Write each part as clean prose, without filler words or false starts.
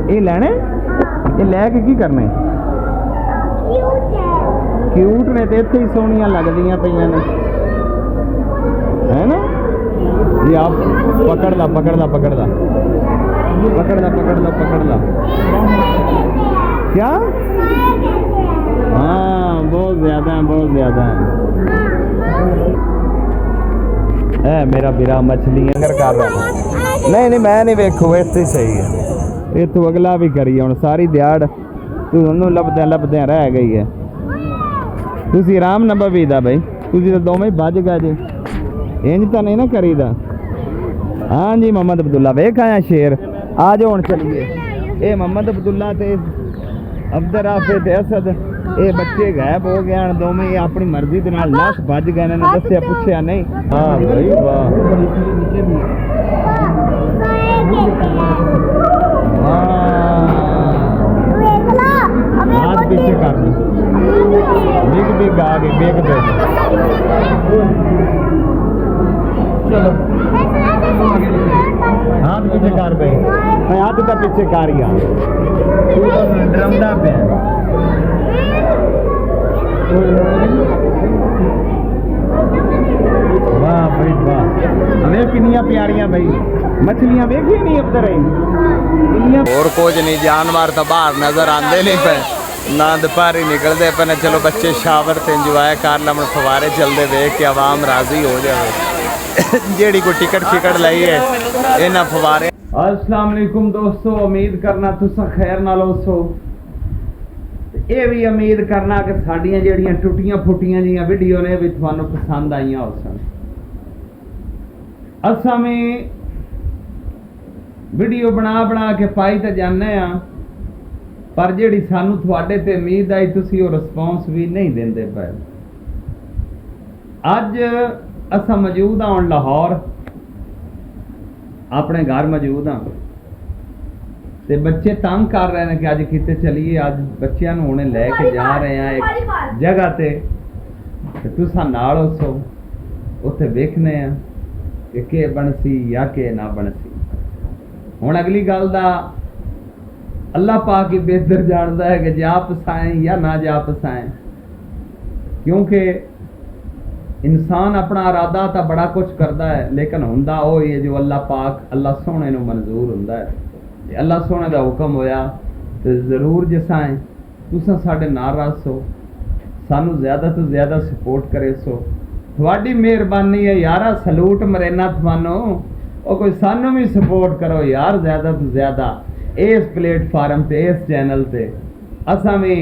ये लैने ये लैके की करने क्यूट ने तो इत्थे ही सोहणियां लगदियां पईयां ने है ना। ये आप पकड़ ला पकड़ ला पकड़ ला पकड़ ला पकड़ ला पकड़ ला क्या। हाँ बहुत ज़्यादा है बहुत ज़्यादा है मेरा बिरा मछलियां कर रहा। नहीं नहीं मैं नहीं वेखो इत्थे सही है। इतों अगला भी करिए हुण सारी दिहाड़ तू उन्होंने लभद्या लभद्या रह गई है। तुसी आराम ना बवीदा भाई तुसी तो दोवें भज गए जी इंज तो नहीं ना करीदा। हाँ जी मोहम्मद अब्दुल्ला वेख आया शेर आ जाओ हुण चलिए। ये मोहम्मद अब्दुल्ला ते अब्दुल राफे ते असद ये बच्चे गायब हो गए दोवें ये अपनी मर्जी के नाल लाश भज गए ने दस्या पुछया नहीं। हाँ भाई वाह हाथ पीछे कर दो बिग बिग आ गई बिग बिग चलो हाथ पीछे कर भाई मैं हाथ का पीछे कर गया तू तो डरमदा पे वाह भाई वाह अरे किनिया प्यारियां भाई मछलियां देखी नहीं अब तरह और कुछ नहीं जानवर तो बाहर नजर आते नहीं पे ना दोपहर निकलते पे ने। चलो बच्चे शावर से इंजॉय कर लन फवारे चलते वेख के आवाम राजी हो जाए जेड़ी कोई टिकट शिकट लाई है इन्होंने फवारे। अस्सलाम वालेकुम दोस्तों उम्मीद करना तुसा खैर नाल होसो। ये भी उम्मीद करना कि साड़ियाँ जड़ियाँ टुटियां फुटियां जी वीडियो ने भी थानू पसंद आईयां हो सन। असा में वीडियो बना बना के पाई तो जाने पर जी सानू थोड़े ते उम्मीद आई तुसी वो रिस्पॉन्स भी नहीं देंदे पे। अज असा मौजूद हाँ लाहौर अपने घर मौजूद हाँ ते बच्चे तंग कर रहे हैं कि अज किते चलीए अज बच्चों को हुणे लैके जा रहे हैं एक जगह ते तुसा नाल होसो उत्थे वेखने कि के बनसी या के ना बनसी। हुण अगली गल दा अल्लाह पाक ही बेहतर जानता है कि जा पसाएं या ना जा पसाएं क्योंकि इंसान अपना इरादा तो बड़ा कुछ करता है लेकिन हुंदा वो ही है जो अल्लाह पाक अल्लाह सोहने नूं मंजूर हुंदा है। अल्लाह सोहने का हुक्म होया तो जरूर जसाएं तुसां साडे नाल रहो सानू ज़्यादा तो ज़्यादा सपोर्ट करे सो थोड़ी मेहरबानी है यारा सलूट मरेना थानू और कोई सानू भी सपोर्ट करो यार ज़्यादा तो ज़्यादा इस प्लेटफार्म पे इस चैनल पे असा भी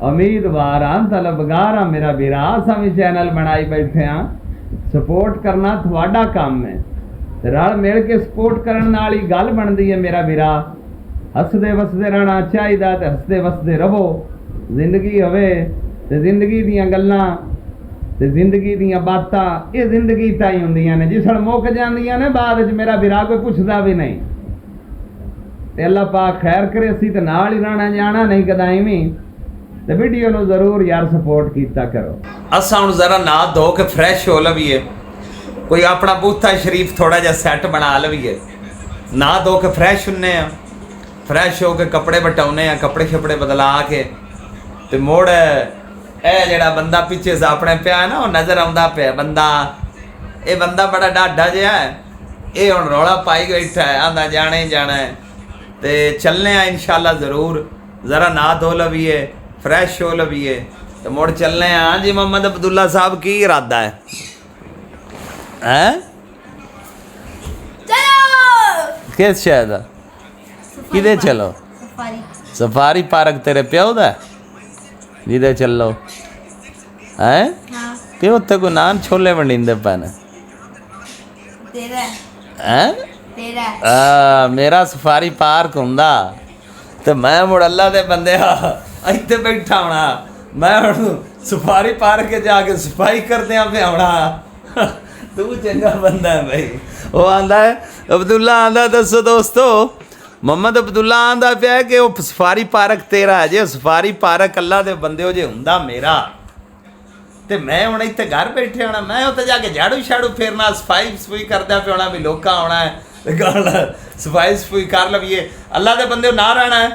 उम्मीदवार हाँ तलबगार हाँ मेरा वीरा असा भी चैनल बनाई बैठे हाँ सपोर्ट करना थोड़ा काम है रल मिल के सपोर्ट करने वाली गल बनती है मेरा वीरा। हसदे वसदे रहना चाहिए तो हसदे वसदे रहो जिंदगी होवे ते जिंदगी दियां गल्लां ते जिंदगी दियां बातां ये जिंदगी ताई हुंदियां ने जिस मुक जांदियां ने बाद च मेरा वीरा कोई पुछदा भी नहीं ते अल्लाह पाक खैर करे असी तो नाल ही रहना जाना नहीं कदाई भी ते वीडियो नु जरूर यार सपोर्ट कीता करो। असा हुण जरा ना धो के फ्रैश हो लवीए कोई अपना बूथा शरीफ थोड़ा जा सैट बना लवीए ना धो के फ्रैश हुन्ने आ फ्रैश हो के कपड़े बटाउने आ कपड़े शपड़े बदला के ते मोड़ ए जेड़ा बंदा पीछे से अपने पिया ना वो नजर आउंदा पिया बंदा ये बंदा बड़ा डाढा जिहा है ये हुण रौला पाई बैठा है आंदा जाना ही जाना है ते चलने आ इंशाल्लाह जरूर जरा ना धो लवीए फ्रैश हो लवीए तो मुड़ चलने हाँ जी। मोहम्मद अब्दुल्ला साहब की इरादा है किस शहर किदे चलो सफारी पार्क तेरे प्यो दा जिदे चलो हैं प्यो उत्थे को नान छोले वंडींदे पैने हैं मेरा सफारी पार्क हुंदा ते मैं मुड़ अल्लाह दे बंदे इत्थे बैठा होना मैं हुण सफारी पार्क के जाके सफाई करदे पे आउणा तू चंगा बंदा है भाई। वो आंदा है अब्दुल्ला आंदा दसो दोस्तों मोहम्मद अब्दुल्ला आंदा पिया कि वो सफारी पार्क तेरा है जे सफारी पार्क अल्लाह दे बंदे हो जे हुंदा मेरा ते मैं हुण इत्थे घर बैठे होना मैं उत्ते जाके झाड़ू शाड़ू फेरना सफाई सफूई करदा पे होना भी लोकां आउणा है सफाई सफूई कर लवीए अल्लाह के बंदे ना रहना है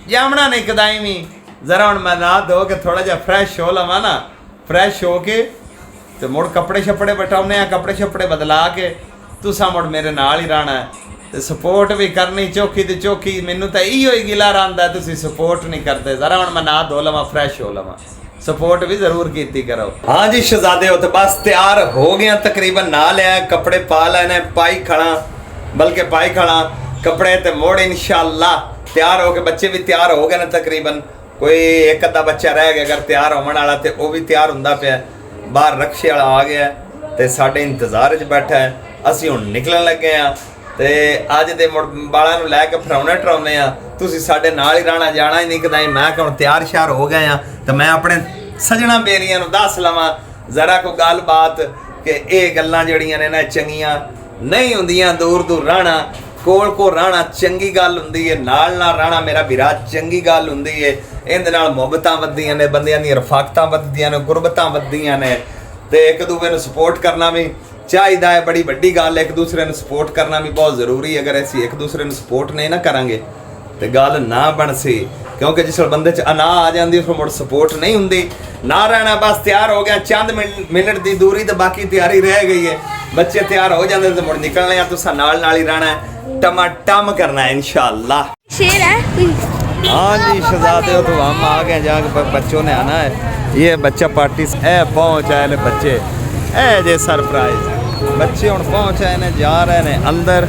जामना नहीं कदाई भी जरा हूँ मैं नहा धो के थोड़ा जा फ्रैश हो लवा ना फ्रैश हो के तो मुड़ कपड़े छपड़े बटाने कपड़े छपड़े बदला के तुसा मुड़ मेरे नाल ही रहना है तो सपोर्ट भी करनी चौखी तो चौखी मैनू तो इो ही गिला रहा तुसी सपोर्ट नहीं करते जरा हूँ मैं नहा धो लवा फ्रैश हो लवा सपोर्ट भी जरूर की करो। हाँ जी शहजादे हो तो बस तैयार हो गया तकरीबन ना लिया कपड़े पा लेने पाई खड़ा बल्कि पाई खड़ा कपड़े तो मोड़ इंशाअल्लाह तैयार हो गए बच्चे भी तैयार हो गए ना तकरीबन कोई एक अद्धा बच्चा रह गया अगर तैयार होने वाला तो वह भी तैयार होंदा पिया बाहर रक्शे वाला आ गया तो साढ़े इंतजार च बैठा है असी हुण निकलन लगे हाँ तो अज दे मुड़ बालों नूं लैके फराउने टराउने आ तुसीं साडे नाल ही रहना जाना ही नहीं कदाई मैं हुण तैयार श्यार हो गए हाँ तो मैं अपने सजना बेलियां नूं दस लवां जरा कोई गल बात कि ये गल्लां जड़ियां ने ना चंगियां नहीं हुंदियां दूर दूर रहना कोल को रहना चंगी गल हुंदी है नाल नाल रहना मेरा वीरा चंगी गल हुंदी है इहदे नाल मुहब्बतां वधदियां ने बंदियां दी रफाकतां वधदियां ने गुरबतां वधदियां ने ते एक दूसरे नूं सपोर्ट करना भी चाहिए है बड़ी वड्डी गल है एक दूसरे नूं सपोर्ट करना भी बहुत जरूरी है अगर असीं एक दूसरे नूं सपोर्ट नहीं ना करांगे तो गल ना बन सी क्योंकि जिस बंदे च अना आ जाती फिर मुड़ सपोर्ट नहीं हुंदी ना रहना बस तैयार हो गया चंद मिनट की दूरी तो बाकी तैयारी रह गई है बच्चे तैयार हो जाते तो मुड़ निकलने हैं तुसां नाल नाल ही रहना है टमाटम करना है इंशाअल्लाह शेर है। हाँ जी शहजादे हो तो हम आ गए जहाँ बच्चों ने आना है ये बच्चा पार्टी पहुँच आए ने बच्चे जे सरप्राइज बच्चे हुण पहुँच आए ने जा रहे ने अंदर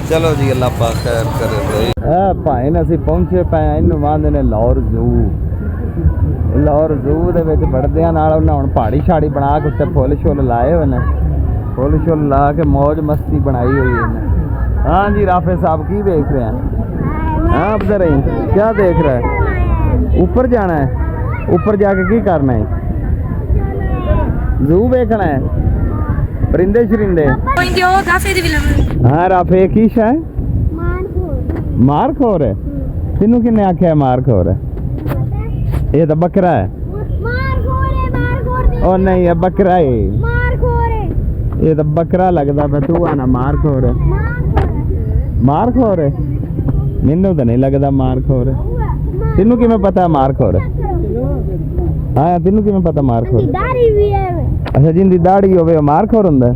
चलो जी अल्लाह पाक खैर करे भाई ने असीं पहुंचे पे इनू आंदे ने लाहौर जू दे विच बड़दियां नाल उन्हां हुण पहाड़ी छाड़ी बना के उत्ते फुੱਲ छुੱਲ लाए हुए ने फुੱਲ छुੱਲ ला के मौज मस्ती बनाई हुई है। हाँ जी राफे साहब की देख रहे हैं हाँ अब्दुल रहीम क्या देख रहा है ऊपर जाना है ऊपर जाके की करना है जू देखना है परिंदे शरिंदे हाँ राफे की शा मार खोर है तेनू किन्ने आख्या मार खोर है ये तो बकरा है ओ नहीं ये बकरा है ये तो बकरा लगता पे तू आना मार खोर है मैनू तो नहीं लगता मार खोर है तेनू किवें पता मार खोर है हाँ तेनू किवें पता मार खोर अच्छा जिंदी दाढ़ी होवे मार खोर हुंदा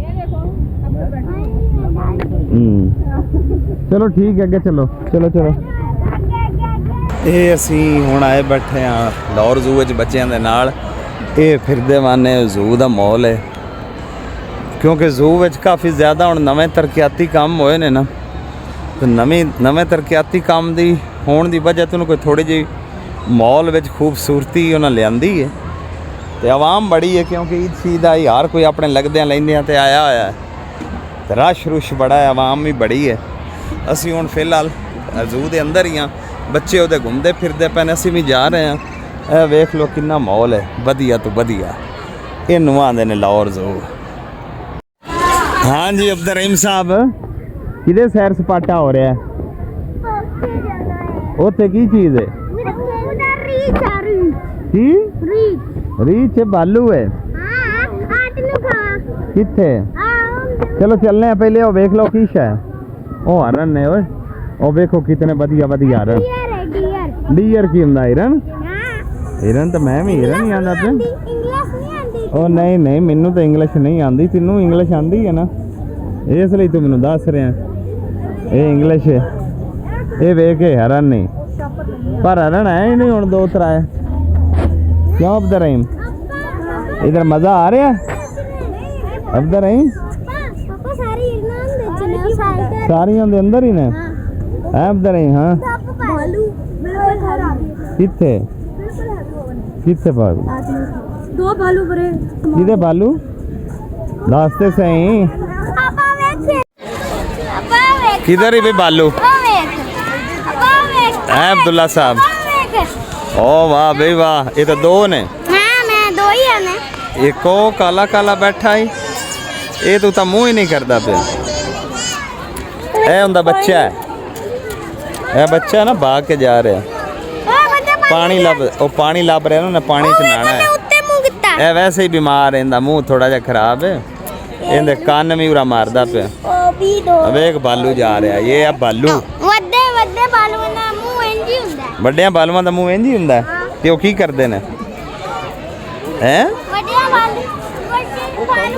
चलो ठीक है अगे चलो चलो चलो ये असी हुण आए बैठे हाँ लाहौर जू विच बच्चों के नाल ये फिरदे माने जू दा माहौल है क्योंकि जू विच काफ़ी ज़्यादा हुण नवें तरक्याती काम होए ने ना तो नवें तरक्याती काम दी होने की वजह तो कोई थोड़ी जी माहौल विच खूबसूरती उन्हें लियांदी है तो आवाम बड़ी है क्योंकि ईद शीद आई हर कोई अपने लगद्या लैंदियां ते आया होया है तो रश रुश बड़ा है आवाम भी बड़ी है असी हुण फिलहाल जू दे अंदर ही हाँ बच्चे उहदे घूमते फिरते पे असी भी जा रहे हैं वेख लो कितना माहौल है वधिया तो वधिया इनू आंदे ने लाहौर जू। हाँ जी अब्दुल रहीम साहब किधे सैर सपाटा हो रहा है उत्थे की चीज़ है की रीच बालू है किथे चलो चलने हैं पहले वेख लो की है ओ हरन ने ओए ओ देखो कितने वधिया वधिया हरन डियर की हुंदा हिरन हिरन तो मैं भी हिरन ही आंदा पे ओ नहीं नहीं मैनू तो इंग्लिश नहीं आंदी तेनू इंग्लिश आंदी है ना इसलिए तू मैनू दस रहा ये इंग्लिश है ये वेख के हरन नहीं पर हरन है ही नहीं हुण दो त्रै क्यों अब्दुल रहीम इधर मजा आ रहा है अब्दुल रहीम सारियां दे अंदर ही ने है अब्दुल रहीम हाँ किथे किथे बालू दो बालू बरे किधे बालू दास्ते सही किधर ही भी बालू है अब्दुल्ला साहब ओ वाह भाई वाह ये तो दो ने मैं दो ही है ने एक ओ काला काला बैठा ही ये तो मुँह ही नहीं करता पे उनका बच्चा है बच्चा ना भाग के जा रहा पानी लब रहा ना पानी च नहाना है वैसे ही बीमार है इनका मुँह थोड़ा जा खराब है इनके कान भी उरा मारदा पे ਪੀ ਦੋ अब एक बालू जा रहा है ये अब बालू ਵੱਡੇ ਵੱਡੇ ਬਾਲੂਆਂ ਦਾ ਮੂੰਹ ਇੰਜ ਹੀ ਹੁੰਦਾ ਹੈ। ਵੱਡਿਆਂ ਬਾਲੂਆਂ ਦਾ ਮੂੰਹ ਇੰਝ ਹੀ ਹੁੰਦਾ ਹੈ। ਤੇ ਉਹ ਕੀ ਕਰਦੇ ਨੇ ਹੈ ਵੱਡਿਆਂ ਬਾਲੂਆਂ ਨੂੰ ਪਾਣੀ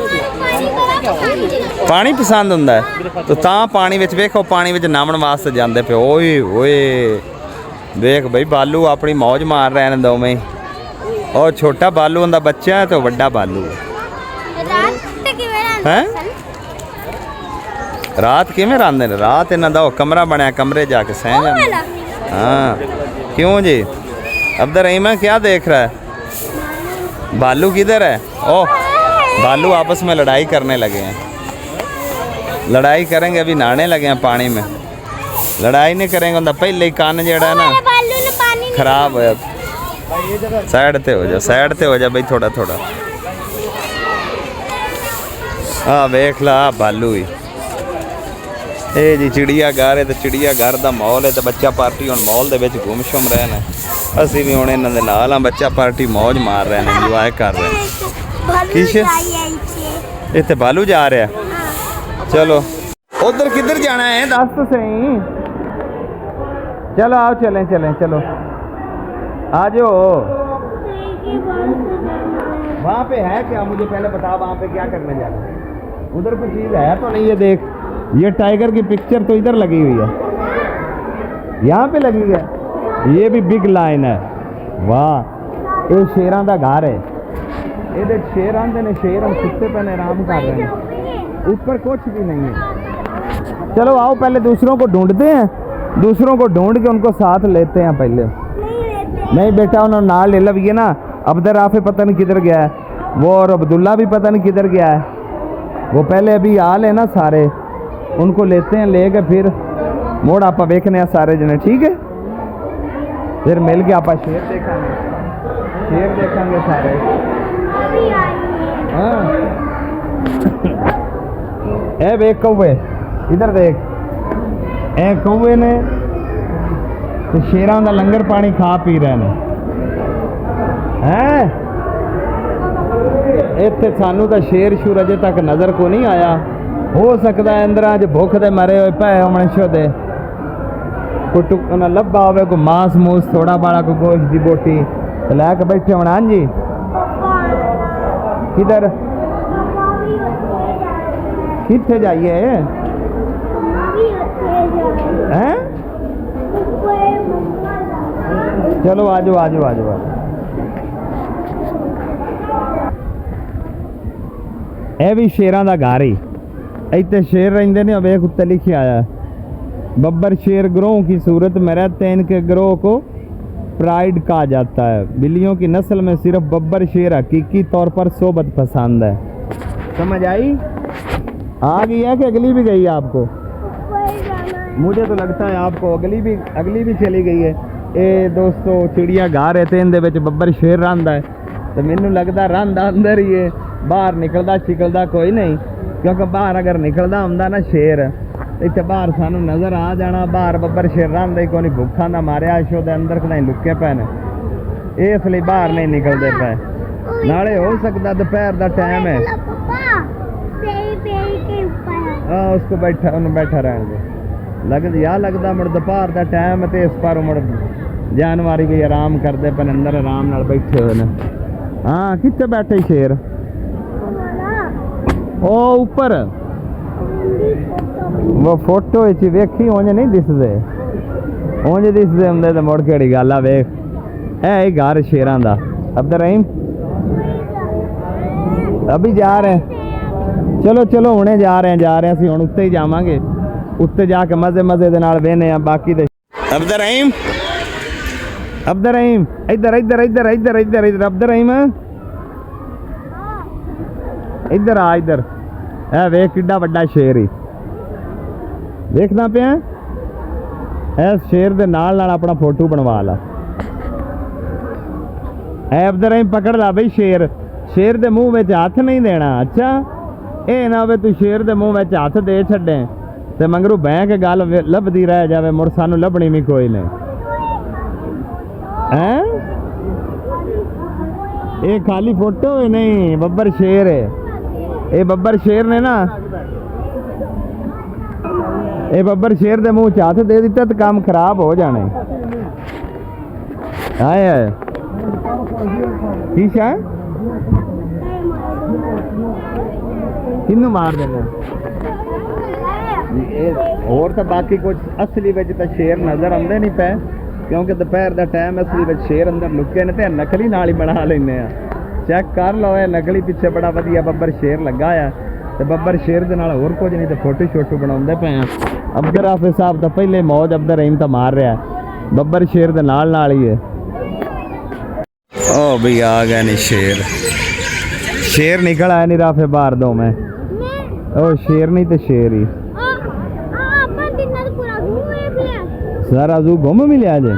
ਬੜਾ ਪਸੰਦ ਹੈ। ਪਾਣੀ ਪਸੰਦ ਹੁੰਦਾ ਹੈ ਤੇ ਤਾਂ ਪਾਣੀ ਵਿੱਚ ਵੇਖੋ ਪਾਣੀ ਵਿੱਚ ਨਾਮਣ ਵਾਸਤੇ ਜਾਂਦੇ ਪਏ ਓਏ ਓਏ ਵੇਖ ਬਈ ਬਾਲੂ ਆਪਣੀ ਮौज ਮਾਰ ਰਹੇ ਨੇ ਦੋਵੇਂ ਉਹ ਛੋਟਾ ਬਾਲੂ ਹੁੰਦਾ ਬੱਚਾ ਹੈ ਤੇ ਉਹ ਵੱਡਾ ਬਾਲੂ ਰਾਤ ਕਿਵੇਂ ਹੈ ਰਾਤ ਕਿਵੇਂ ਰਹਿੰਦੇ ਨੇ ਰਾਤ ਇਹਨਾਂ ਦਾ ਉਹ ਕਮਰਾ ਬਣਿਆ ਕਮਰੇ ਜਾ ਕੇ ਸਹਿ ਜਾਂਦੇ हाँ क्यों जी अब्दुल रहीम है क्या देख रहा है बालू किधर है ओह बालू आपस में लड़ाई करने लगे हैं लड़ाई करेंगे अभी नहाने लगे हैं पानी में लड़ाई नहीं करेंगे तो पहले ही कान जेड़ा है ना खराब है साइड ते हो जा भाई थोड़ा थोड़ा हाँ वेख ला बालू ही ਇਹ ਜੀ ਚਿੜੀਆ ਘਰ ਹੈ ਤੇ ਚਿੜੀਆ ਘਰ ਦਾ ਮਾਹੌਲ ਹੈ ਤੇ ਬੱਚਾ ਪਾਰਟੀ ਹੁਣ ਮਾਹੌਲ ਦੇ ਵਿੱਚ ਗੁੰਮਸ਼ੁਮ ਰਹੇ ਨੇ ਅਸੀਂ ਵੀ ਹੁਣ ਇਹਨਾਂ ਦੇ ਨਾਲ ਆ ਬੱਚਾ ਪਾਰਟੀ ਮौज ਮਾਰ ਰਹੇ ਨੇ ਇੰਜੋਏ ਕਰ ਰਹੇ ਨੇ ਕਿਸ਼ ਇੱਥੇ ਬਾਲੂ ਜਾ ਰਿਹਾ ਚਲੋ ਉਧਰ ਕਿੱਧਰ ਜਾਣਾ ਹੈ ਦੱਸ तो सही चलो आओ चलें चलें चलो आ जाओ वहाँ पे है क्या मुझे पहले बता वहाँ पे क्या करने जाना है उधर कोई चीज़ है तो नहीं ये देख ये टाइगर की पिक्चर तो इधर लगी हुई है यहाँ पे लगी है ये भी बिग लाइन है वाह ये शेरां दा घर है ये शेर आते ने शेर हम सुते पे आराम कर रहे हैं ऊपर कुछ भी नहीं है चलो आओ पहले दूसरों को ढूंढते हैं दूसरों को ढूंढ के उनको साथ लेते हैं पहले नहीं बेटा उन्होंने नाल ले लिया ना अब्दुल राफे पता नहीं किधर गया है वो और अब्दुल्ला भी पता नहीं किधर गया है वो पहले अभी आ ले ना सारे उनको लेते हैं लेके फिर मोड़ आप देखने सारे जने ठीक है फिर मिल के आप शेर देखेंगे सारे हाँ ए देख कौवे इधर देख ए कौवे ने तो शेरां दा लंगर पानी खा पी रहे हैं इत्थे सानू तो शेर शूर अजे तक नज़र को नहीं आया हो सकता है अंदर अज भुख दे मरे हुए पे मनुष्य दे कोई टुक लभा हो कोई मांस मूस थोड़ा बड़ा कोई गोश्त की बोटी तो लैके बैठे होना हाँ जी किधर किथे जाइए हैं चलो आजो आजो आजो ए भी शेरां दा घर ही इतने शेर रहते ने वेख उत्ते लिखे आया बब्बर शेर ग्रोह की सूरत में रहते हैं इनके ग्रोह को प्राइड कहा जाता है बिल्लियों की नस्ल में सिर्फ बब्बर शेर हकीकी तौर पर सोबत पसंद है समझ आई आ गई है कि अगली भी गई है आपको मुझे तो लगता है आपको अगली भी चली गई है ये दोस्तों चिड़िया घर रहते इनके विच बब्बर शेर रहिंदा है तो मैनू लगता रहिंदा अंदर ही है बाहर निकलता चिकलता कोई नहीं क्योंकि बाहर अगर निकलता होंदा ना शेर इतने बाहर सानू नज़र आ जाना बाहर बब्बर शेर रहिंदा ही कोई नहीं भुखा दा मारिया शो दे अंदर कहीं लुके पे ने इसलिए बाहर नहीं निकलते पे नाले हो सकता दोपहर का टाइम है हाँ उसको बैठा उन्हें बैठा रहेंगे लगता मुड़ दोपहर का टाइम है तो इस पर मुड़ जानवर भी आराम करते पे अंदर आराम नाल बैठे हुए ने हाँ कितने बैठे शेर ओ ऊपर वो फोटो वेखी उंज नहीं दिसदे उंज दिसदे हुंदे ते मुड़ केड़ी गल आ वेख ए घर शेरां दा अब्दुल रहीम अभी जा रहे हैं चलो चलो हुणे जा रहे हैं असीं हुण उत्ते ही जावांगे उत्ते जाके मजे दे नाल वेहने आ बाकी दे अब्दुल रहीम इधर इधर इधर इधर इधर इधर अब्दुल रहीम इधर आ इधर ए वेख किड्डा वड्डा शेर ही देखना पे इस शेर दे नाल नाल अपना फोटो बनवा ला ए अब्दुल रहीम पकड़ ला बई शेर दे मुंह में हाथ नहीं देना अच्छा ये ना होवे तू शेर दे मुंह में हाथ दे छड़े ते मंगरू बह के गल लभदी रह जावे मुड़ सानू लभनी भी कोई नहीं हैं ये खाली फोटो है नहीं बब्बर शेर है ये बब्बर शेर ने ना ਇਹ ਬੱਬਰ ਸ਼ੇਰ ਦੇ ਮੂੰਹ 'ਚ ਹੱਥ ਦੇ ਦਿੱਤਾ ਤਾਂ ਕੰਮ ਖਰਾਬ ਹੋ ਜਾਣੇ। ਆਏ ਆਏ ਕੀ ਸ਼ਾ ਕਿੰਨੂੰ ਮਾਰ ਦੇਣਾ। ਹੋਰ ਤਾਂ ਬਾਕੀ ਕੁਝ ਅਸਲੀ ਵਿੱਚ ਤਾਂ ਸ਼ੇਰ ਨਜ਼ਰ ਆਉਂਦੇ ਨਹੀਂ ਪਏ, ਕਿਉਂਕਿ ਦੁਪਹਿਰ ਦਾ ਟਾਈਮ ਅਸਲੀ ਵਿੱਚ ਸ਼ੇਰ ਅੰਦਰ ਲੁਕੇ ਨੇ ਤੇ ਨਕਲੀ ਨਾਲ ਹੀ ਬਣਾ ਲੈਂਦੇ ਆ। ਚੈੱਕ ਕਰ ਲਓ, ਇਹ ਨਕਲੀ ਪਿੱਛੇ ਬੜਾ ਵਧੀਆ ਬੱਬਰ ਸ਼ੇਰ ਲੱਗਾ ਆ ਤੇ ਬੱਬਰ ਸ਼ੇਰ ਦੇ ਨਾਲ ਹੋਰ ਕੁਝ ਨਹੀਂ ਤੇ ਫੋਟੋ ਸ਼ੋਟੋ ਬਣਾਉਂਦੇ ਪਏ ਆ। ਅਬਦਰ ਹਾਫਿਜ਼ ਸਾਹਿਬ ਤਾਂ ਪਹਿਲੇ ਮੌਜ ਅਬਦਰ ਰਹੀਮ ਤਾਂ ਮਾਰ ਰਿਹਾ, ਬੱਬਰ ਸ਼ੇਰ ਦੇ ਨਾਲ ਨਾਲ ਹੀ ਹੈ। ओ भाई आ गए नहीं शेर, शेर निकल आया नहीं राफे बाहर दो में। ओ शेर नहीं तो शेर ही सारा जू घूम मिले जे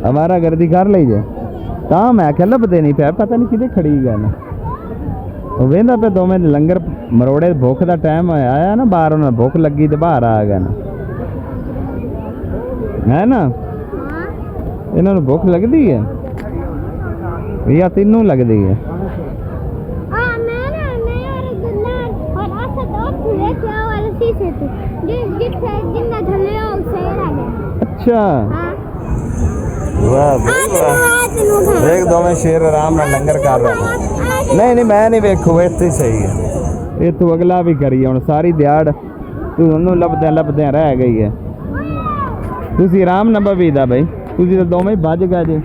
हमारा गर्दी कर लीजिए ता मैं क्या लभदे नहीं पे, पता नहीं किते खड़ी गए वेंदा पे दो में लंगर मरोड़े भुख का टाइम आया ना, बाहर उन्हें भुख लगी तो बाहर आ गए है ना। इन्होंने भुख लगती है या तीनों लगती है। अच्छा वाह देख दो में शेर आराम नाल लंगर कर रहा है। नहीं नहीं मैं नहीं वेखू, इतने सही है। ये तू अगला भी करी हुण सारी दिहाड़ तू उन्होंने लभदे रह गई है। तुसी आराम ना बवीदा भाई, तुसी तो दोवें भज गए जी,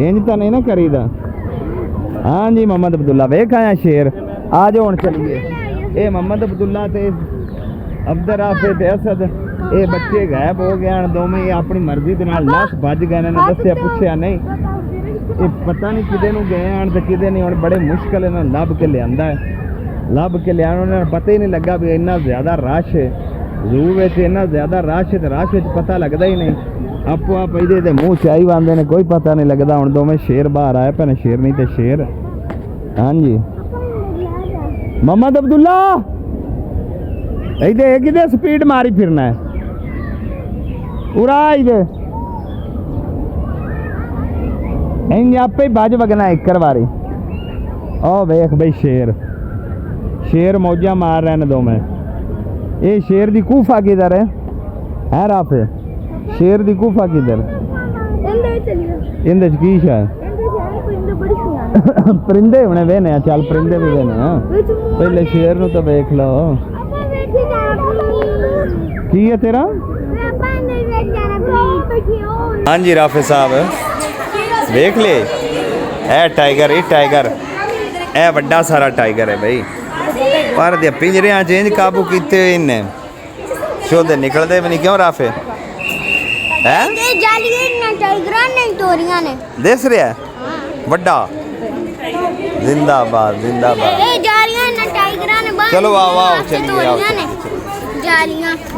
इंज तो नहीं ना करीदा। हाँ जी मोहम्मद अब्दुल्ला वेख आया शेर, आ जाओ हुण चलिए। ये मोहम्मद अब्दुल्ला ते अब्दर हाफिज़ ते असद ये बच्चे गायब हो गए हैं दोवें, ये अपनी मर्जी दे नाल लाश भज गए ने, दस्सिया पुछया नहीं। ये पता नहीं किदे नूं गए हैं ते किदे नहीं, हुण बड़े मुश्किल इन्हां लभ के लिआंदा है। लभ के लिआण उन्हें पता ही नहीं लगा भी इन्ना ज़्यादा रश है जू विच, इन्ना ज़्यादा रश है तो रश विच पता लगता ही नहीं। आपो आप ਇਹਦੇ ਮੂੰਹ ਚ ਆਈ ਜਾਂਦੇ ਨੇ, ਕੋਈ ਪਤਾ ਨਹੀਂ ਲੱਗਦਾ। ਹੁਣ ਦੋਵੇਂ ਸ਼ੇਰ ਬਾਹਰ ਆਏ ਪਏ ਨੇ, ਸ਼ੇਰ ਨਹੀਂ ਤੇ ਸ਼ੇਰ। ਹਾਂਜੀ ਮੁਹੰਮਦ ਅਬਦੁੱਲਾ ਇਹਦੇ ਕਿਤੇ ਸਪੀਡ ਮਾਰੀ ਫਿਰਨਾ ਹੈ ਉਰਾ ਇਹਦੇ ਇੰਜ ਆਪੇ ਹੀ ਭੱਜ ਵਗਣਾ ਇੱਕ ਵਾਰੀ। ਉਹ ਵੇਖ ਬਈ ਸ਼ੇਰ, ਸ਼ੇਰ ਮੌਜਾਂ ਮਾਰ ਰਹੇ ਨੇ ਦੋਵੇਂ। ਇਹ ਸ਼ੇਰ ਦੀ ਕੂਫਾ ਕਿਧਰ ਹੈ ਰਾਫੇ? शेर दी गुफा किधर? इंदे की है परिंदे होने वेने, चल परिंदे भी वेने। पहले शेर नु तो देख लो की है तेरा। हाँ जी राफे साहब देख ले, ए टाइगर, ये टाइगर ए बड़ा सारा टाइगर है भाई, पर दे पिंजरे चेंज काबू किते इन्हें शोधे निकलते भी नहीं। क्यों राफे देख रहा है बड़ा जिंदाबाद जिंदाबाद। चलो आओ आओ चलिए आओ।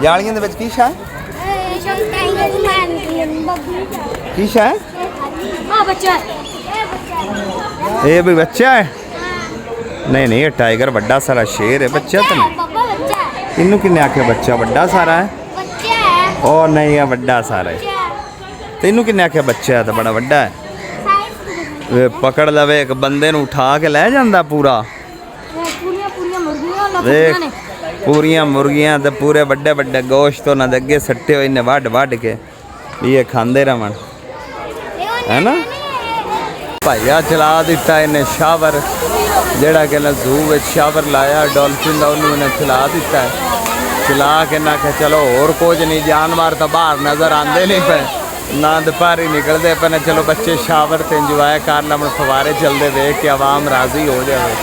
जालियां दे विच की शा की शा ये भी बच्चा है। नहीं नहीं ये टाइगर बड़ा सारा शेर है, बच्चा तो नहीं। इनू किन्ने आखे बच्चा बड़ा सारा है? ओ नहीं है बड़ा सारा है। तेनू किन्ने आख्या बच्चा है तो बड़ा बड़ा है। पकड़ लवे एक बंदे नू उठा के ले जांदा पूरा। देख पूरियां मुर्गियां ते पूरे बड़े बड़े गोश्त उन्हां दे अगे सट्टे होए ने वड वड के ये खांदे रहन है ना। भाईया चला दिता इन्हें शावर, जेड़ा कि जू विच शावर लाया डॉल्फिन का, उन्होंने इन्हें चला दिता है। चला के ना के चलो और कुछ नहीं, जानवर तो बाहर नज़र आते नहीं पे ना, दोपहर ही निकलते पे ने। चलो बच्चे शावर से इंजॉय कर ला, फवारे चलते देख के आवाम राजी हो जाए।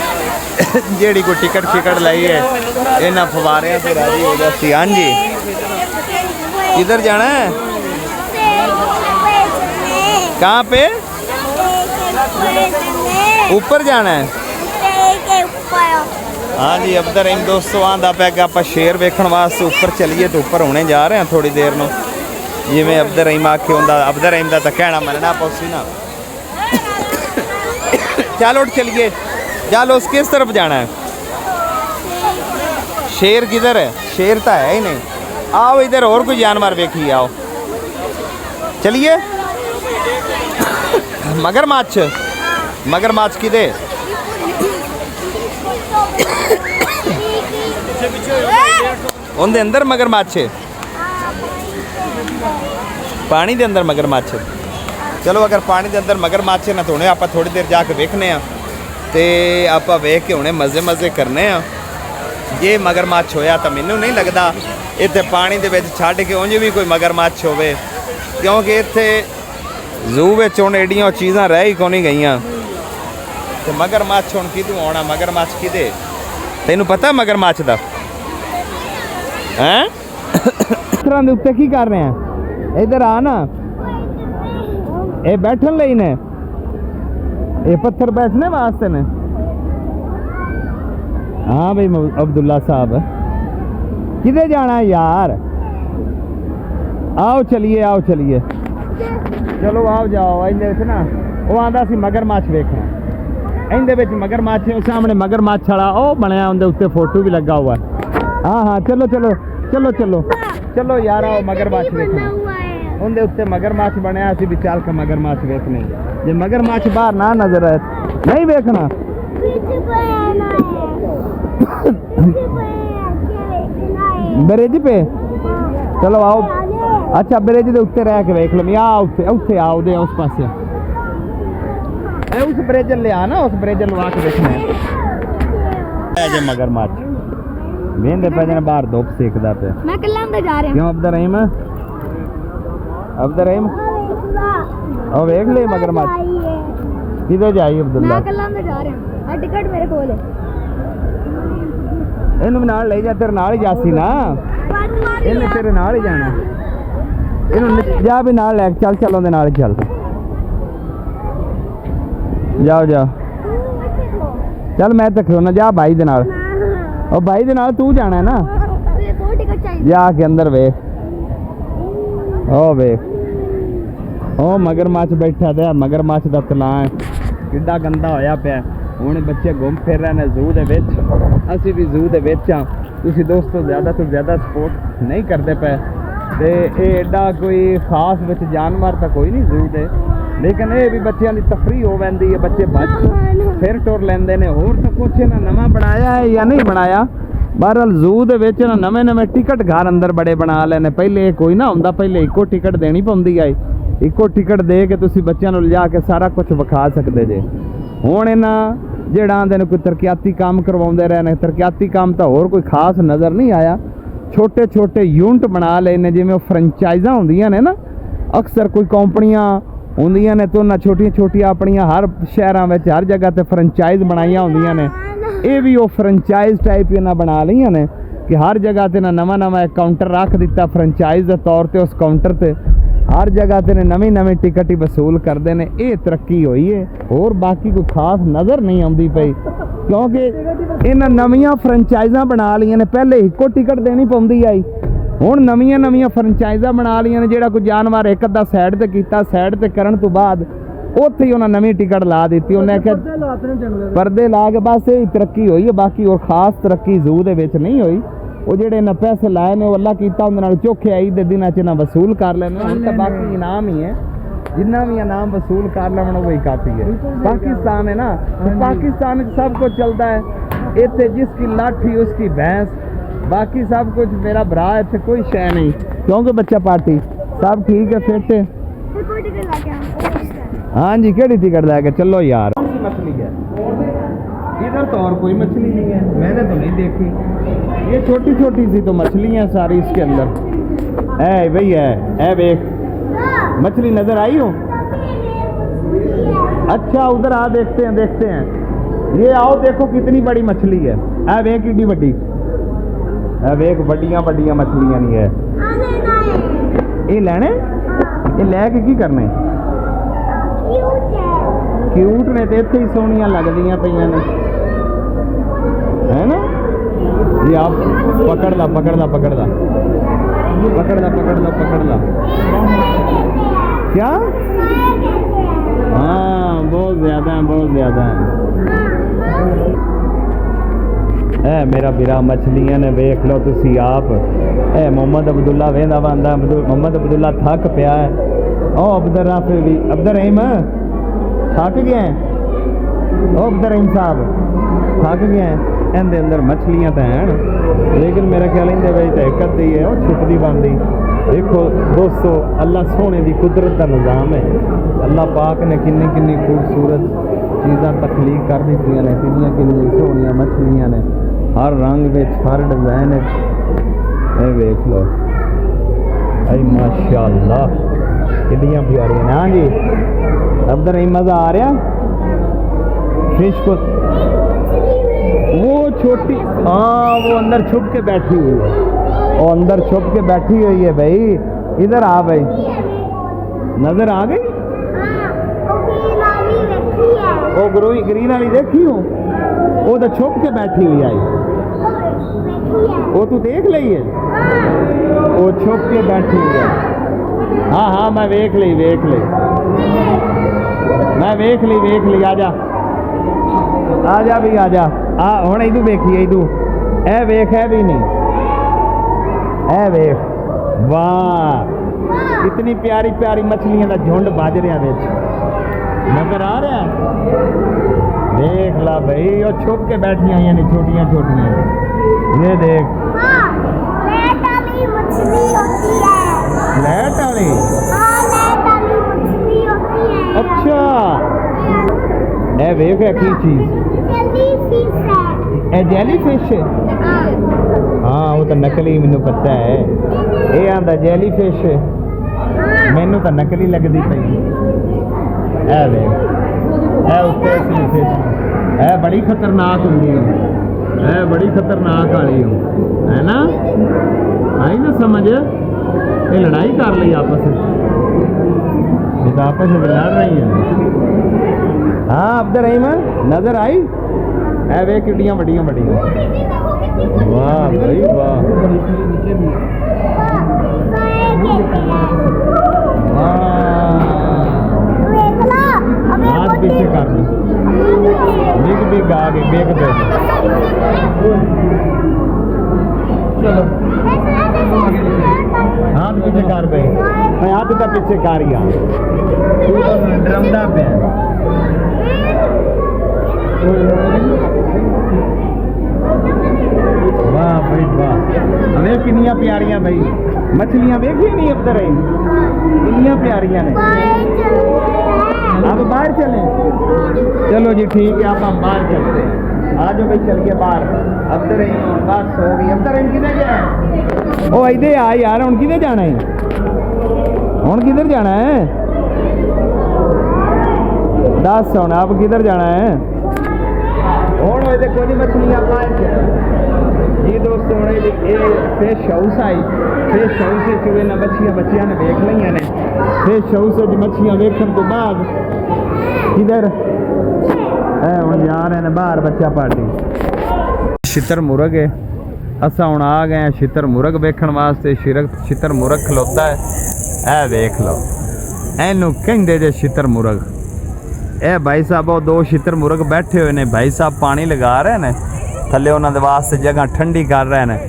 जेड़ी कोई टिकट शिकट लाई है इन्होंने फवारिया से राजी हो जाती। हाँ जी किधर जाना है? कहाँ पे? ऊपर जाना है। हाँ जी अब्दर रहीम दोस्तों आंदा पे कि आप शेर वेखण वास्ते ऊपर चलीए, तो ऊपर होने जा रहे हैं थोड़ी देर में। जिमें अब्दर रहीम आखे होंदा, अब्दर रहीम का तो कहना मनना पौसी ना। चलो उठ चलिए, चलो उस किस तरफ जाना है? शेर किधर है? शेर तो है ही नहीं। आओ इधर और कोई जानवर देखिए, आओ चलिए। मगरमच्छ, मगरमच्छ किधर? उनके अंदर मगरमच्छ है। ਪਾਣੀ ਦੇ ਅੰਦਰ ਮਗਰਮੱਛ। ਚਲੋ ਅਗਰ ਪਾਣੀ ਦੇ ਅੰਦਰ ਮਗਰਮੱਛ ਨਾ ਤਾਂ ਹੁਣੇ ਆਪਾਂ ਥੋੜੀ ਦੇਰ ਜਾ ਕੇ ਵੇਖਨੇ ਆ ਤੇ ਆਪਾਂ ਵੇਖ ਕੇ ਹੁਣੇ ਮਜ਼ੇ ਕਰਨੇ ਆ। ਜੇ ਮਗਰਮੱਛ ਹੋਇਆ ਤਾਂ ਮੈਨੂੰ ਨਹੀਂ ਲੱਗਦਾ ਇੱਥੇ ਪਾਣੀ ਦੇ ਵਿੱਚ ਛੱਡ ਕੇ ਉਂਝ ਵੀ ਕੋਈ ਮਗਰਮੱਛ ਹੋਵੇ, ਕਿਉਂਕਿ ਇੱਥੇ ਜ਼ੂ ਵਿੱਚ ਹੁਣ ਐਡੀਆਂ ਚੀਜ਼ਾਂ ਰਹਿ ਹੀ ਕੋਈ ਨਹੀਂ ਗਈਆਂ। ਤੇ ਮਗਰਮੱਛ ਹੁਣ ਕਿਹਨੂੰ ਆਉਣਾ? ਮਗਰਮੱਛ ਕਿਹਦੇ? ਤੈਨੂੰ ਪਤਾ ਮਗਰਮੱਛ ਦਾ ਹੈ? ਪੱਥਰਾਂ ਦੇ ਉੱਤੇ ਕੀ ਕਰ ਰਹੇ ਆ? ਇੱਧਰ ਆ ਨਾ, ਇਹ ਬੈਠਣ ਲਈ ਨੇ, ਇਹ ਪੱਥਰ बैठने वास्ते ने। हाँ भाई अब्दुल्ला साहब किधर जाना है यार? आओ चलिए चलो आओ जाओ। इहदे विच ना वो आंदा सी मगरमच्छ वेखना, इहदे विच मगरमच्छ है, सामने मगरमच्छ वाला ओ बनया, उहदे उत्ते फोटो भी लगा हुआ है। हाँ चलो यार आओ मगरमच्छ वेखना। उनके उत्ते मगरमच्छ बनया, असीं भी चल के मगरमच्छ वेखने। जे मगरमच्छ बाहर ना नजर आए नहीं वेखना। ब्रिज पे चलो आओ। अच्छा ब्रिज के उत्ते रह के वेख लो। उत्ते आओ दे उस पासे, उस ब्रिज ले आना, उस ब्रिज लवा के देखना जे मगरमच्छ वेंदे पे जन बाहर धुप सेकदा पे। मैं कल्ला अंदर जा रहा हूं। क्यों अब्दुल रहीम ओ वेख ले मगरमच्छ किधर जाई? अब्दुल्ला मैं कल्ला अंदर जा रहा हूं, आ टिकट मेरे कोल है। ਇਹਨੂੰ ਵੀ ਨਾਲ ਲੈ ਜਾ, ਤੇਰੇ ਨਾਲ ਹੀ ਜਾਸੀ ਨਾ, ਇਹਨੇ ਤੇਰੇ ਨਾਲ ਹੀ ਜਾਣਾ। ਇਹਨੂੰ ਜਾ ਵੀ ਨਾਲ ਲੈ ਕੇ ਚੱਲ ਉਹਦੇ ਨਾਲ ਹੀ ਚੱਲ। ਜਾਓ ਚੱਲ ਮੈਂ ਤਾਂ ਖਲੋਣਾ। ਜਾ ਭਾਈ ਦੇ ਨਾਲ, ਉਹ ਭਾਈ ਦੇ ਨਾਲ ਤੂੰ ਜਾਣਾ ਨਾ। दो टिकट चाहिए। ਜਾ ਕੇ ਅੰਦਰ ਵੇਖ, ਉਹ ਵੇਖ ਉਹ ਮਗਰਮੱਛ ਬੈਠਾ ਤੇ ਮਗਰਮੱਛ ਦਾ ਤਲਾਅ ਕਿੱਡਾ ਗੰਦਾ ਹੋਇਆ ਪਿਆ। ਹੁਣ ਬੱਚੇ ਘੁੰਮ ਫਿਰ ਰਹੇ ਨੇ ਜ਼ੂ ਦੇ ਵਿੱਚ, ਅਸੀਂ ਵੀ ਜ਼ੂ ਦੇ ਵਿੱਚ ਆ। ਤੁਸੀਂ ਦੋਸਤੋ ਜ਼ਿਆਦਾ ਤੋਂ ਜ਼ਿਆਦਾ ਸਪੋਰਟ ਨਹੀਂ ਕਰਦੇ ਪਏ ਤੇ ਇਹ ਐਡਾ ਕੋਈ ਖਾਸ ਵਿੱਚ ਜਾਨਵਰ ਤਾਂ ਕੋਈ ਨਹੀਂ ਜ਼ੂ ਦੇ, ਲੇਕਿਨ ਇਹ ਵੀ ਬੱਚਿਆਂ ਦੀ ਤਫਰੀਹ ਹੋ ਜਾਂਦੀ ਹੈ। ਬੱਚੇ ਭੱਜ ਫਿਰ ਟੁਰ ਲੈਂਦੇ ਨੇ। ਹੋਰ ਤਾਂ ਕੁਛ ਇਹਨਾਂ ਨਵਾਂ ਬਣਾਇਆ ਹੈ ਜਾਂ ਨਹੀਂ ਬਣਾਇਆ। ਬਹਰਹਾਲ ਜ਼ੂ ਦੇ ਵਿੱਚ ਨਾ ਨਵੇਂ ਟਿਕਟ ਘਰ ਅੰਦਰ ਬੜੇ ਬਣਾ ਲੈਣੇ। ਪਹਿਲੇ ਕੋਈ ਨਾ ਹੁੰਦਾ, ਪਹਿਲੇ ਇੱਕੋ ਟਿਕਟ ਦੇਣੀ ਪੈਂਦੀ ਹੈ। ਇੱਕੋ ਟਿਕਟ ਦੇ ਕੇ ਤੁਸੀਂ ਬੱਚਿਆਂ ਨੂੰ ਲਿਜਾ ਕੇ ਸਾਰਾ ਕੁਝ ਵਿਖਾ ਸਕਦੇ ਜੇ। ਹੁਣ ਇਹਨਾਂ ਜਿਹੜਾ ਆਂਦੇ ਨੇ ਕੋਈ ਤਰੱਕੀਆਤੀ ਕੰਮ ਕਰਵਾਉਂਦੇ ਰਹੇ ਨੇ, ਤਰੱਕੀਆਤੀ ਕੰਮ ਤਾਂ ਹੋਰ ਕੋਈ ਖਾਸ ਨਜ਼ਰ ਨਹੀਂ ਆਇਆ। ਛੋਟੇ ਯੂਨਿਟ ਬਣਾ ਲਏ ਨੇ, ਜਿਵੇਂ ਉਹ ਫਰੈਂਚਾਈਜ਼ਾਂ ਹੁੰਦੀਆਂ ਨੇ ਨਾ, ਅਕਸਰ ਕੋਈ ਕੰਪਨੀਆਂ ਹੁੰਦੀਆਂ ਨੇ ਤੇ ਉਹਨਾਂ ਛੋਟੀਆਂ ਆਪਣੀਆਂ ਹਰ ਸ਼ਹਿਰਾਂ ਵਿੱਚ ਹਰ ਜਗ੍ਹਾ ਤੇ ਫਰੈਂਚਾਈਜ਼ ਬਣਾਈਆਂ ਹੁੰਦੀਆਂ ਨੇ। ਇਹ ਵੀ ਉਹ ਫਰੈਂਚਾਈਜ਼ ਟਾਈਪ ਇਹਨਾਂ ਬਣਾ ਲਈਆਂ ਨੇ ਕਿ ਹਰ ਜਗ੍ਹਾ ਤੇ ਨਾ ਨਵਾਂ ਇੱਕ ਕਾਊਂਟਰ ਰੱਖ ਦਿੱਤਾ ਫਰੈਂਚਾਈਜ਼ ਦੇ ਤੌਰ ਤੇ। ਉਸ ਕਾਊਂਟਰ ਤੇ हर जगह ते नवीं टिकट ही वसूल करते हैं। ये तरक्की हुई है, और बाकी कोई खास नज़र नहीं आती पई, क्योंकि इन्हां नवीं फ्रेंचाइज़ां बना लिया ने। पहले इक्को टिकट देनी पौंदी आई, हुण नवीं फ्रेंचाइज़ां बना लिया ने। जिहड़ा कोई जानवर एक अद्धा साइड ते कीता, साइड ते करन तो बाद उत्थे ही उन्हां नवीं टिकट ला दी। उन्हें आख्या परदे ला के, बस यही तरक्की हुई है। बाकी और खास तरक्की जू दे विच नहीं हुई। वो जेडे इन्हें पैसे लाए ने वो अल्लाह कीता उन्हां नाल चोखे आई दे दिनां च इन्हां वसूल कर लेने। हुण तां बाकी इनाम ही है, जिन्ना भी इनाम वसूल कर लेवन वही काफ़ी है। पाकिस्तान है ना, तो पाकिस्तान में सब कुछ चलता है। इत्थे जिसकी लाठी उसकी भैंस, बाकी सब कुछ मेरा भरा। इत्थे कोई शय नहीं, क्योंकि बच्चा पार्टी सब ठीक है, फिट। हाँ जी, केड़ी टिकट लैके चलो यार। मछली है इधर तो और कोई मछली नहीं है, मैंने तो नहीं देखी। ये छोटी सी तो मछली हैं सारी इसके अंदर। है भाई है देख, मछली नजर आई हो? अच्छा उधर आ, देखते हैं। ये आओ देखो कितनी बड़ी मछली है। है वे कितनी बड़ी है, वे बड़िया मछलियां नहीं है। ये लेने, ये लैके की करने? क्यूट ने तो इत्थे ही सोहणियां लगदियां पईयां ने, है ना। ये आप पकड़ ला क्या? हाँ बहुत ज़्यादा है। मेरा बिरा मछलियां ने वेख लो तुसी आप। मोहम्मद अब्दुल्ला वेंदा वांदा, मोहम्मद अब्दुल्ला थक पिया है। ओ अब्दुल रहीम थक गए हैं। ओ अब्दुल रहीम साहब थक गए हैं। इनके अंदर मछलियां तो हैं, लेकिन मेरा ख्याल इनके एक अद्धी है वो छुपदी बनती। देखो दोस्तों अल्लाह सोने की कुदरत का निज़ाम है। अल्लाह पाक ने किन्नी किन्नी खूबसूरत चीज़ां तख्लीक कर दी ने, किन्नियां किन्नियां सोहनियां मछलियां ने, हर रंग में, हर डिज़ाइन में। देख लो आई माशाअल्लाह कितनियां प्यारियां ने। हाँ जी अब्दुल रहीम मज़ा आ रहा फिश को? वो छोटी, हाँ वो अंदर छुप के बैठी हुई है, वो अंदर छुप के बैठी हुई है भाई। इधर आ भाई, नजर आ गई? वो ग्रीन वाली देखी हो? वो तो छुप के बैठी हुई आई, वो तू देख ली है? वो छुप के बैठी हुई है। हाँ हाँ मैं वेख ली मैं वेख ली। आजा भी आजा आ हुण इदू वेखी इदू ए वेख है भी नहीं ए वेख। वाह कितनी प्यारी प्यारी मछलियां का झुंड बज रहा बिच, नजर आ रहा है? देख ला भाई वो छुप के बैठी हुई ने छोटियां छोटियां। ये देख फ्लैट वाली। अच्छा ए वेख है की चीज? जेली फिश है? हाँ वो तो नकली, मैनू पता है। ये आंदा जेली फिश है, मैनू तो नकली लगती पई। ए वेख ए उत्ते असली फिश है, बड़ी खतरनाक होंगी है, बड़ी खतरनाक वाली हो है ना? आई ना समझ? ये लड़ाई कर ली आपस में, आपस में लड़ रही है। हाँ अब्दुल रहीम नजर आई? है वे किड्डियां बड़ियां बड़ियां। वाह भाई वाह हाथ पीछे कर बिग बिग आ गए, बिग बिग। चलो हाथ पीछे कर भाई, मैं हाथ का पीछे कर गया, तू तो डरमदा पे। वाह भाई वाह, हमें कितनी प्यारियां भाई मछलियां देखी नहीं अब तक कितनी प्यारियां ने। अब बाहर चलें? चलो जी ठीक है, अब हम बाहर चलते हैं। आ जाओ भाई चल के बाहर। अब तो रही बस हो गई। अब तो रही किधर जाए? ओ इधर आ यार, हूँ किधर जाना है? हूँ किधर जाना है? दस हूँ अब किधर जाना है? हूँ देखो जी मछलियां बाहर जी दोस्तों। ये fish house I, fish house चुए ना मछलियां बच्चियां ने देख ली ने। फिश हाउस मछलियां देखने तो बाद किधर हूँ जा रहे हैं बाहर बच्चा पार्टी। छितर मुर्ग है, असा हूँ आ गए छितर मुर्ग वेखण वास्ते। छितर मुर्ग खलोता है, ए वेख लो एनू कहंदे जे छितर मुर्ग। ए भाई साहब वो दो छितर मुर्ग बैठे हुए ने, भाई साहब पानी लगा रहे ने थले, उन्होंने वास्ते जगह ठंडी कर रहे हैं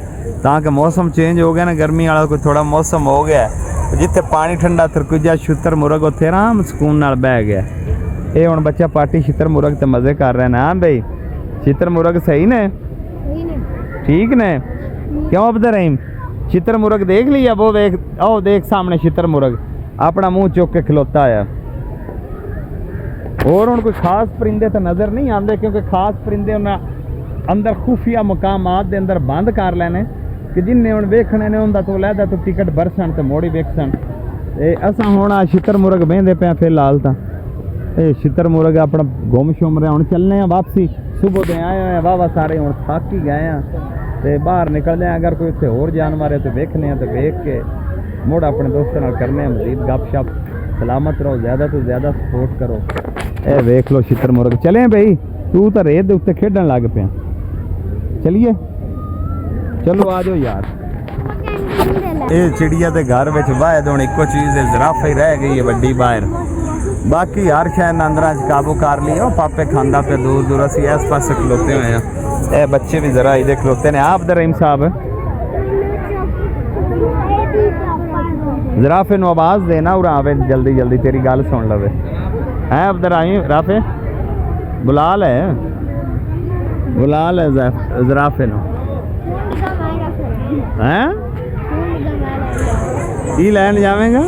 ताकि मौसम चेंज हो गया ना, गर्मी वाला कोई थोड़ा मौसम हो गया, जिथे पानी ठंडा तरकुजा छितर मुर्ग उत्थे आराम सुकून नाल बह गया। ये हुण बच्चा पार्टी छितर मुर्ग ते मज़े कर रहे हैं। हाँ भाई छितर मुर्ग सही ने, ठीक ने? क्यों अब्दुल रहीम छितर मुर्ग देख लिया? वो देख, ओ देख सामने छितर मुर्ग अपना मुंह चुक के खलोता है। और उन कोई खास परिंदे तो नज़र नहीं आते, क्योंकि खास परिंदे उन्हें अंदर खुफिया मुकामात के अंदर बंद कर लेने कि जिन्हें हम वेखने ने उनका तो लैदा तो टिकट बरसन तो मोड़ी वेखसन। असा हूँ आ छितर मुर्ग बहते पे फिलहाल तो ये छितर मुर्ग अपना गुम शुम रहा। हूँ चलने वापसी, सुबह दे आए हैं वाह सारे, हूँ थक ही गए हैं तो बाहर निकलते हैं। अगर कोई उत्थे होर जानवर है तो वेखने तो वेख के मुड़ अपने दोस्तों नाल करने मजीद गपशप। सलामत रहो, ज़्यादा तो ज़्यादा सपोर्ट करो। ए वेख लो छितर मुर्ग। चले भाई, तू तो रेत उत्ते खेडन लग पिया। चलिए चलो आ जाओ यार। ये चिड़िया के घर में बाहर हूँ एको चीज़ ज़राफा ही रह गई है वड्डी बाहर, बाकी हर शहर अंदर काबू कर लिया। पापे खांदा पे दूर दूर असी इस पास खलोते हुए हैं। ए बच्चे भी जरा इधर खलोते ने। आप अब्दुल रहीम साहब ज़राफे नू आवाज़ देना और आवे जल्दी जल्दी, तेरी गल सुन लवे। है अब्दुल रहीम राफे बुला ले, बुला ले ज़राफे नू। हैं की लैन जावेगा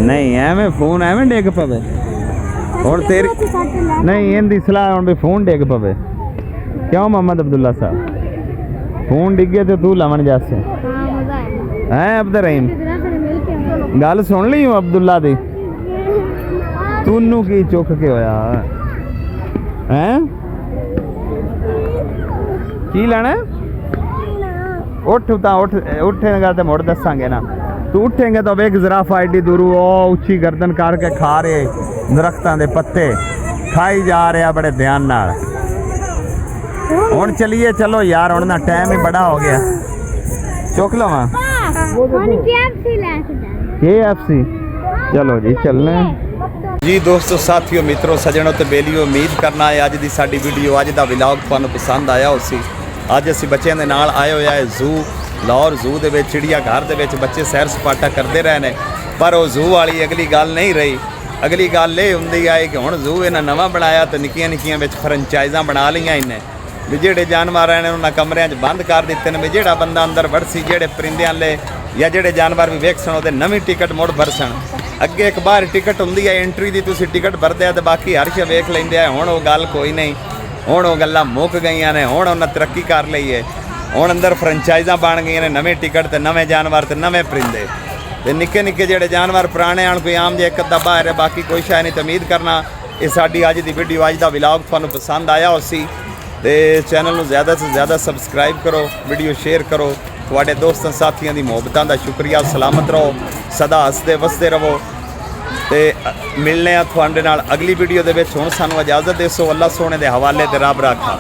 नहीं एवें फोन एवें डिग पवे और तेरी नहीं इनकी सलाह हुण भी फोन डिग पवे क्यों मोहम्मद अब्दुल्ला साहब फोन डिगे तो तू लवन जासे है अब्दुल रहीम गल सुन ली अब्दुल्ला दी तूनू की चुक के होया है की लेना उठ उठेगा तो मुड़ दसांगे ना तू उठेंगे तो वेख ज़राफ़ा एडी दूरू ओ उच्ची गर्दन करके खा रहे दरख्तां दे पत्ते खाई जा रहा बड़े ध्यान नाल हुण चलिए चलो यार हुण ना टाइम ही बड़ा हो गया चुक लवां KFC चलो जी चलने जी दोस्तों साथियों मित्रों सजनों ते बेलियो उम्मीद करना है अज दी साडी वीडियो अज दा व्लॉग तुहानू पसंद आया होसी अज असीं बच्चों के नाल आए होए है जू लाहौर जू दे विच चिड़िया घर दे विच बच्चे सैर सपाटा करते रहे ने पर वो जू वाली अगली गल नहीं रही अगली गल ये हुंदी है कि हुण जू इन्हां नवां बनाया तो निक्कियां निक्कियां विच फ्रेंचाइज़ां बना लईआं इन्हें भी जिहड़े जानवर ने उन्हां कमरिਆਂ 'ਚ बंद कर दित्ते ने भी जिहड़ा बंदा अंदर वड़सी जिहड़े परिंदियां ले या जिहड़े जानवर भी वेखण ओहदे नवीं टिकट मुड़ भरसन अगे एक बार टिकट हुंदी है एंट्री दी तुसीं टिकट भरदे आ ते बाकी हर शे वेख लैंदे आ हुण वो गल कोई नहीं हुण वो गल्लां मुक गईयां ने हुण उन्हां तरक्की कर लई है हुण अंदर फ्रेंचाइज़ां बन गईयां ने नवें टिकट ते नवें जानवर ते नवें परिंदे ते निक्के निक्के जिहड़े जानवर पुराने आण कोई आम जे एक अद्धा बाहर है बाकी कोई शै नहीं ते उम्मीद करना ये साडी अज दी वीडियो अज दा व्लॉग तुहानू पसंद आया होसी ते चैनल नू ज़्यादा से ज़्यादा सबसक्राइब करो वीडियो शेयर करो तुहाडे दोस्तां साथियां दी मुहब्बतां दा शुक्रिया सलामत रहो सदा हसदे वसदे रहो ते मिलने आ तुहाडे नाल अगली वीडियो दे विच हुण सानू इजाज़त देसो अल्लाह सोहणे दे हवाले ते रब राखा।